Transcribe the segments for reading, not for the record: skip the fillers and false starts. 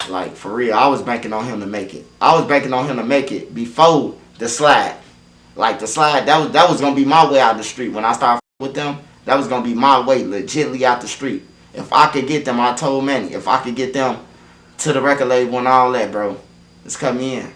Like, for real, I was banking on him to make it. I was banking on him to make it before the slide. Like, the slide, that was going to be my way out the street. When I started with them, that was going to be my way, legitly out the street. If I could get them, I told Manny, if I could get them to the record label and all that, bro, let's cut me in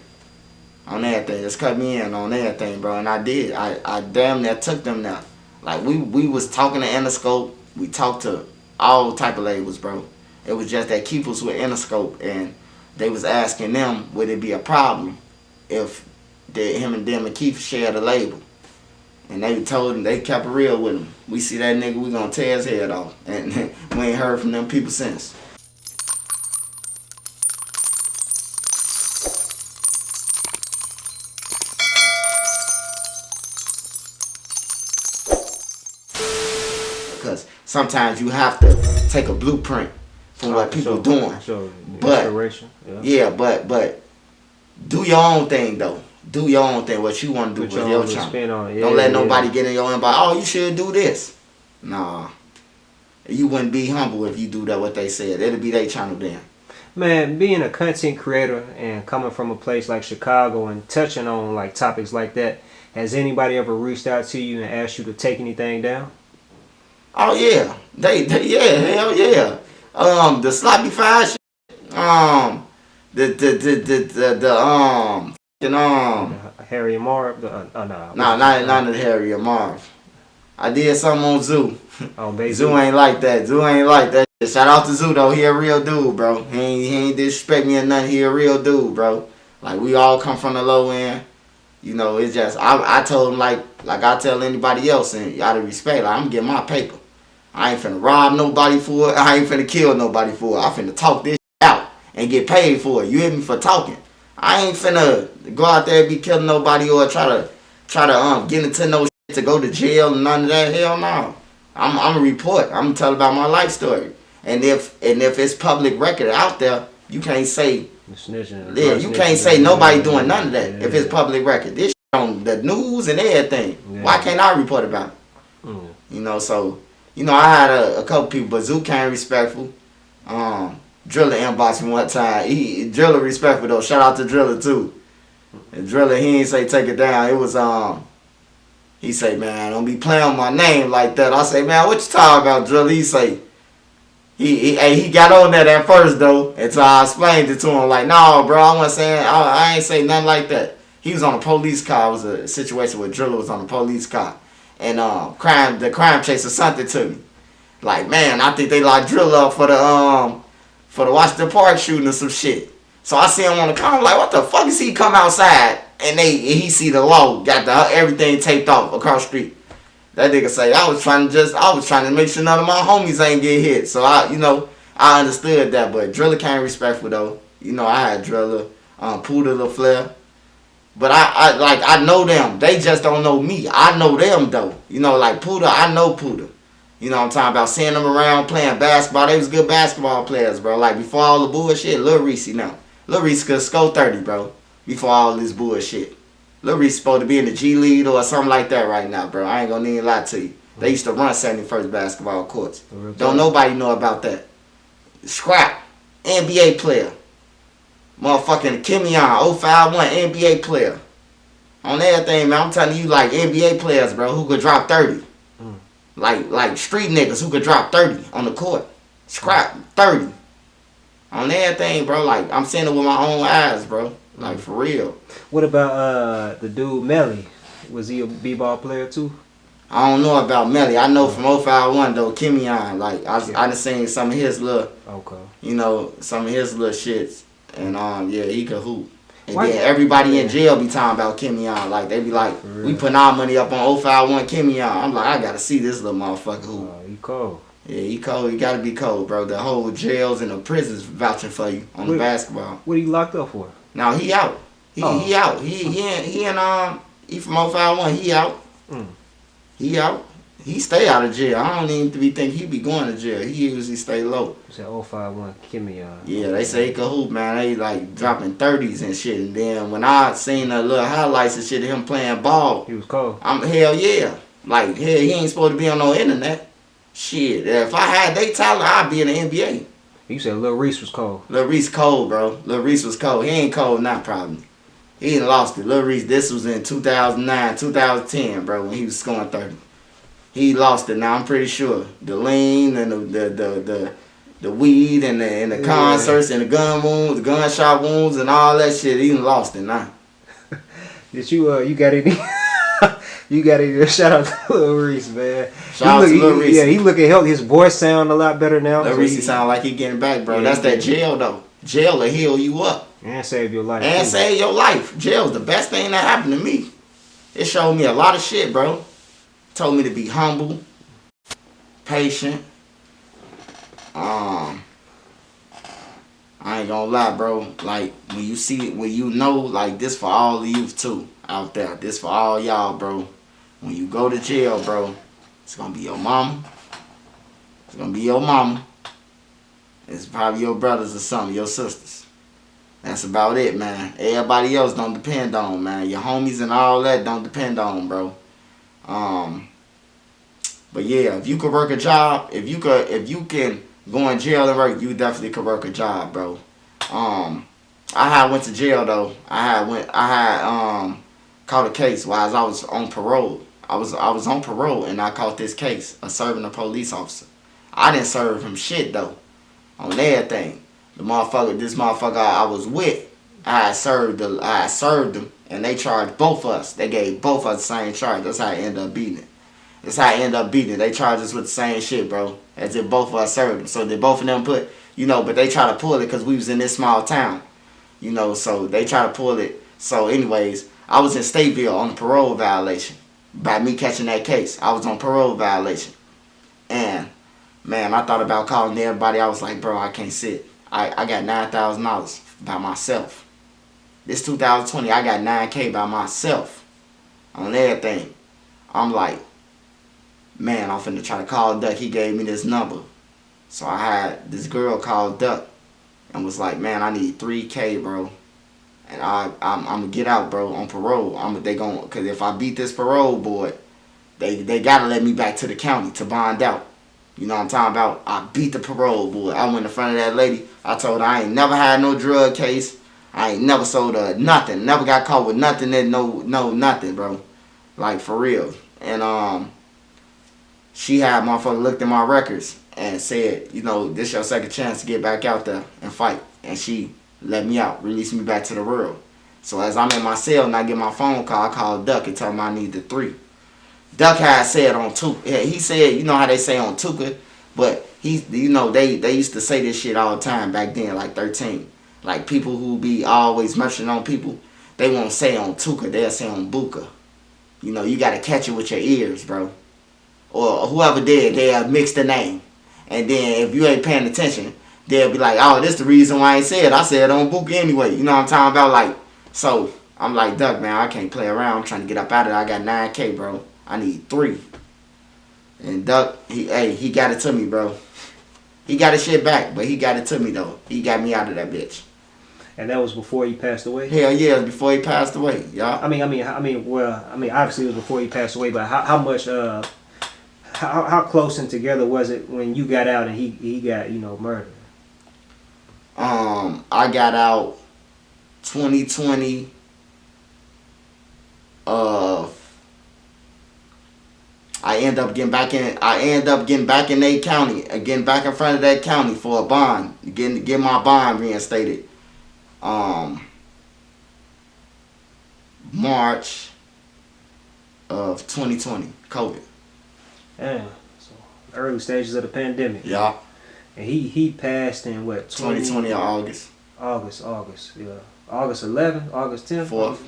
on everything. Let's cut me in on everything, bro. And I did. I damn near took them now. Like, we was talking to Interscope. We talked to all type of labels, bro. It was just that Keef was with Interscope, and they was asking them, would it be a problem if him and them and Keef shared a label? And they told him, they kept it real with him. We see that nigga, we gonna tear his head off. And we ain't heard from them people since. Because sometimes you have to take a blueprint from what people doing. But yeah, but do your own thing though. Do your own thing. What you want to do with your channel. Don't let nobody get in your inbox. Oh, you should do this. Nah, you wouldn't be humble if you do that. What they said, it'll be their channel then. Man, being a content creator and coming from a place like Chicago and touching on like topics like that, has anybody ever reached out to you and asked you to take anything down? Oh yeah, they yeah, hell yeah. The sloppy fire shit. Harry and Marv. No, not the Harry and Marv. I did something on Zoo. Oh, baby. Zoo ain't like that. Zoo ain't like that. Shout out to Zoo though. He a real dude, bro. He ain't disrespect me or nothing. He a real dude, bro. Like, we all come from the low end. You know, it's just I told him like I tell anybody else, and out of respect, like, I'm getting my paper. I ain't finna rob nobody for it. I ain't finna kill nobody for it. I finna talk this out and get paid for it. You hear me? For talking. I ain't finna go out there and be killing nobody or try to get into no shit to go to jail and none of that. Hell no. I'm a report. I'm gonna tell about my life story. And if it's public record out there, you can't say you can't say nobody doing none of that if it's public record. This shit on the news and everything. Yeah. Why can't I report about it? You know, so you know, I had a couple people, but Zoo came respectful. Drilla inboxed me one time. Drilla respectful though. Shout out to Drilla too. And Drilla, he ain't say take it down. It was he say, man, don't be playing on my name like that. I say, man, what you talking about, Drilla? He say, he got on that at first though, until I explained it to him. Like, no, bro, I ain't say nothing like that. He was on a police car. It was a situation where Drilla was on a police car. And the crime chaser sent it to me. Like, man, I think they locked Drilla up for the Washington Park shooting or some shit. So I see him on the car. I'm like, what the fuck is he come outside? And he see the law, got everything taped off across the street. That nigga say, I was trying to make sure none of my homies ain't get hit. So I understood that. But Drilla came respectful though. You know, I had Drilla, Poodle LaFleur. But I know them. They just don't know me. I know them though. You know, like Poodle, I know Poodle. You know what I'm talking about? Seeing them around playing basketball. They was good basketball players, bro. Like, before all the bullshit, Lil Reese now. Lil Reese could score 30, bro. Before all this bullshit. Lil Reese supposed to be in the G League or something like that right now, bro. I ain't gonna need to lie to you. They used to run 71st basketball courts. Don't nobody know about that. Scrap. NBA player. Motherfucking Kimion, 051 NBA player. On everything, man. I'm telling you, like, NBA players, bro, who could drop 30. Like street niggas who could drop 30 on the court. Scrap 30. On everything, bro. Like, I'm seeing it with my own eyes, bro. Like, for real. What about the dude Melly? Was he a b-ball player too? I don't know about Melly. I know from 051 though, Kimion. Like, I done seen some of his little, you know, some of his little shits. And yeah, he could hoop. And then everybody in jail be talking about Kimion. Like, they be like, we putting our money up on 051 Kimion. I'm like, I gotta see this little motherfucker hoop. He cold. Yeah, he cold. He gotta be cold, bro. The whole jails and the prisons vouching for you on the basketball. What he locked up for? Now he out. He out. He from 051. He out. He out. He stay out of jail. I don't even think he be going to jail. He usually stay low. You said 051 Kimion. Yeah, they say he could hoop, man. They like dropping 30s and shit. And then when I seen the little highlights and shit of him playing ball, he was cold. Hell yeah. Like, hell, he ain't supposed to be on no internet. Shit, if I had they talent, I'd be in the NBA. You said Lil Reese was cold. Lil Reese cold, bro. Lil Reese was cold. He ain't cold now, probably. He done lost it. Lil Reese, this was in 2009, 2010, bro, when he was scoring 30. He lost it now, I'm pretty sure. The lean and the weed and the concerts and the gun wounds, the gunshot wounds and all that shit, he done lost it now. Did you got any you got any shout out to Lil Reese, man. Shout out to Lil Reese. Yeah, he looking healthy. His voice sound a lot better now. Lil Reese sound like he getting back, bro. Yeah, that's that jail though. Jail will heal you up. And save your life. And save your life. Jail's the best thing that happened to me. It showed me a lot of shit, bro. Told me to be humble, patient. I ain't gonna lie, bro. Like, when you see it, when you know, like, this for all the youth, too, out there. This for all y'all, bro. When you go to jail, bro, it's gonna be your mama. It's gonna be your mama. It's probably your brothers or something, your sisters. That's about it, man. Everybody else don't depend on, man. Your homies and all that don't depend on, bro. But yeah, if you could work a job, if you can go in jail and work, you definitely could work a job, bro. I had went to jail though. I had caught a case while I was on parole. I was on parole and I caught this case of serving a police officer. I didn't serve him shit though. On everything. This motherfucker I was with, I served them and they charged both of us. They gave both of us the same charge. That's how I ended up beating it. They charged us with the same shit, bro. As if both of us served them. So they both of them put, but they try to pull it because we was in this small town. So they try to pull it. So anyways, I was in Stateville on a parole violation. By me catching that case, I was on parole violation. And, man, I thought about calling everybody. I was like, bro, I can't sit. I got $9,000 by myself. This 2020, I got $9K by myself on everything. I'm like, man, I'm finna try to call Duck. He gave me this number. So I had this girl call Duck and was like, man, I need $3K, bro. And I'm gonna get out, bro, on parole. Cause if I beat this parole board, they gotta let me back to the county to bond out. You know what I'm talking about? I beat the parole board. I went in front of that lady. I told her I ain't never had no drug case. I ain't never sold her nothing. Never got caught with nothing that no nothing, bro. Like, for real. And she had motherfucker looked at my records and said, this your second chance to get back out there and fight. And she let me out, released me back to the world. So as I'm in my cell and I get my phone call, I call Duck and tell him I need the 3. Duck had said on Tuka. He said, you know how they say on Tuka, but they used to say this shit all the time back then, like 13. Like, people who be always merching on people, they won't say on Tuka, they'll say on Buka. You gotta catch it with your ears, bro. Or whoever did, they'll mix the name. And then if you ain't paying attention, they'll be like, oh, this the reason why I said it on Buka anyway. You know what I'm talking about? Like, so I'm like, Duck, man, I can't play around. I'm trying to get up out of there. I got 9K, bro. I need 3. And Duck, he got it to me, bro. He got his shit back, but he got it to me, though. He got me out of that bitch. And that was before he passed away? Hell yeah, it was before he passed away, y'all. I mean, obviously it was before he passed away, but how much, how close and together was it when you got out and he got, murdered? I got out 2020, I end up getting back in that county, getting back in front of that county for a bond, get my bond reinstated. March of 2020, COVID. Yeah, so early stages of the pandemic. Yeah. And he passed in what? 2020 August. August, yeah. August 11th, August 10th. 4th.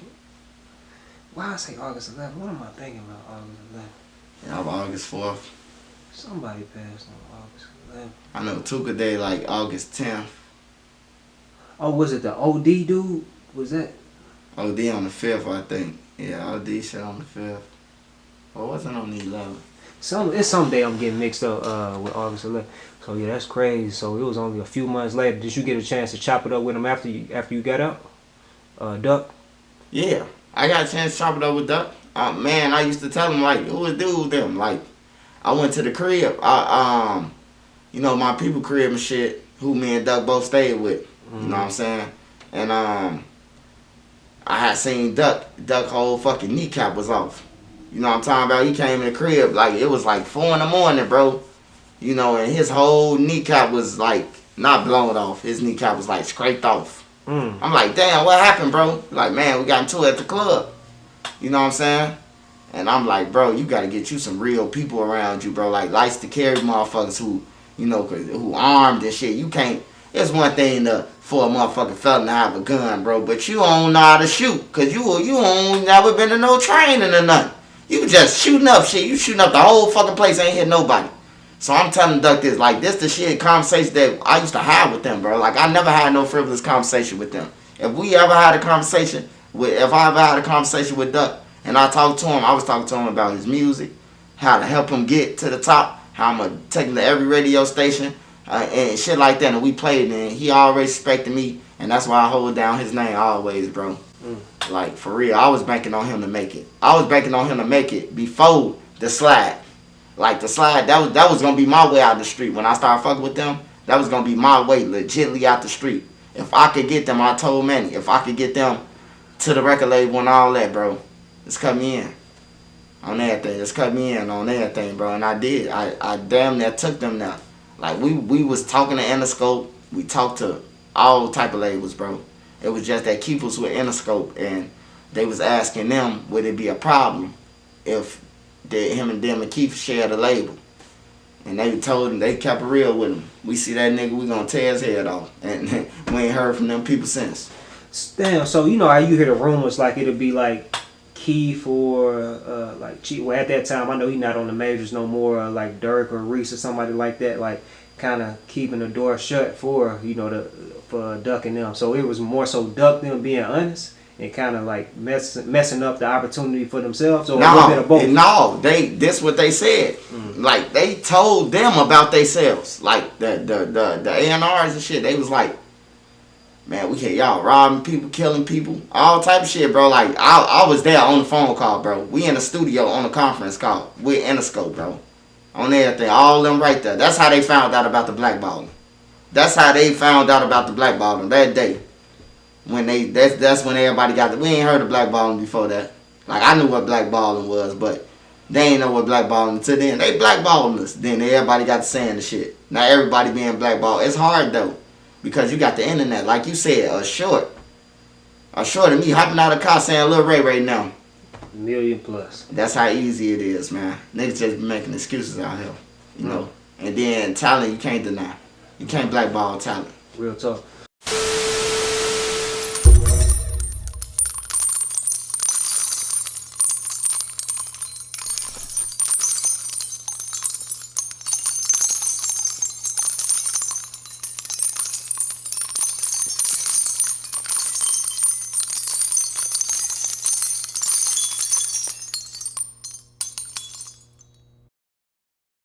Why I say August 11th? What am I thinking about August 11th? Yeah, August 4th. Somebody passed on August 11th. I know Tuka Day like August 10th. Oh, was it the OD dude? Was that? OD on the 5th, I think. Yeah, OD shit on the 5th. Or wasn't on the 11th? It's some day I'm getting mixed up with August 11th. So yeah, that's crazy. So it was only a few months later. Did you get a chance to chop it up with him after you got out? Duck? Yeah, I got a chance to chop it up with Duck. Man, I used to tell him, like, who was dude with them? Like, I went to the crib. My people crib and shit. who me and Duck both stayed with. You know what I'm saying? And I had seen Duck whole fucking kneecap was off. You know what I'm talking about? He came in the crib, like, it was like 4 in the morning, bro. You know, and his whole kneecap was like, not blown off. His kneecap was like scraped off. I'm like, damn, what happened, bro? Like, man, we got into it at the club. You know what I'm saying? And I'm like, bro, you gotta get you some real people around you, bro. Like, likes to carry motherfuckers who, you know, who armed and shit. You can't, it's one thing for a motherfucking fella to have a gun, bro, but you don't know how to shoot, cause you ain't never been to no training or nothing. You just shooting up shit. You shooting up the whole fucking place, ain't hit nobody. So I'm telling Duck this, like, this the shit conversation that I used to have with them, bro. Like, I never had no frivolous conversation with them. If I ever had a conversation with Duck, and I talked to him, I was talking to him about his music, how to help him get to the top, how I'm going to take him to every radio station, and shit like that. And we played, and he always respected me, and that's why I hold down his name always, bro. Like, for real, I was banking on him to make it. I was banking on him to make it before the slide. Like, the slide, that was going to be my way out the street. When I started fucking with them, that was going to be my way, legitly out the street. If I could get them, I told Manny, if I could get them to the record label and all that, bro, just cut me in on everything. Just cut me in on everything, bro. And I did. I damn near took them now. Like, we was talking to Interscope. We talked to all type of labels, bro. It was just that Keef was with Interscope, and they was asking them, would it be a problem if him and them and Keef shared a label? And they told him, they kept it real with him. We see that nigga, we gonna tear his head off. And we ain't heard from them people since. Damn, so you know how you hear the rumors, like it'll be like Keef or like well, at that time I know he not on the majors no more, like Dirk or Reese or somebody like that, like kind of keeping the door shut for, you know, for Duck and them. So it was more so Duck them being honest and kind of like messing up the opportunity for themselves, or a little bit of both. No, this what they said. Like, they told them about themselves. Like the A&Rs and shit. They was like, man, we hear y'all robbing people, killing people, all type of shit, bro. Like, I was there on the phone call, bro. We in the studio on a conference call. We're Interscope, bro. On everything, all them right there. That's how they found out about the blackballing. That's how they found out about the blackballing that day. When that's when everybody got we ain't heard of blackballing before that. Like, I knew what blackballing was, but they ain't know what blackballing until then. They blackballing us. Then everybody got to saying the shit. Now everybody being blackballed. It's hard though, because you got the internet. Like you said, a short of me hopping out of the car saying Lil Ray right now. $1 million+. That's how easy it is, man. Niggas just be making excuses out here, you know. And then talent, you can't deny. You can't blackball talent. Real talk.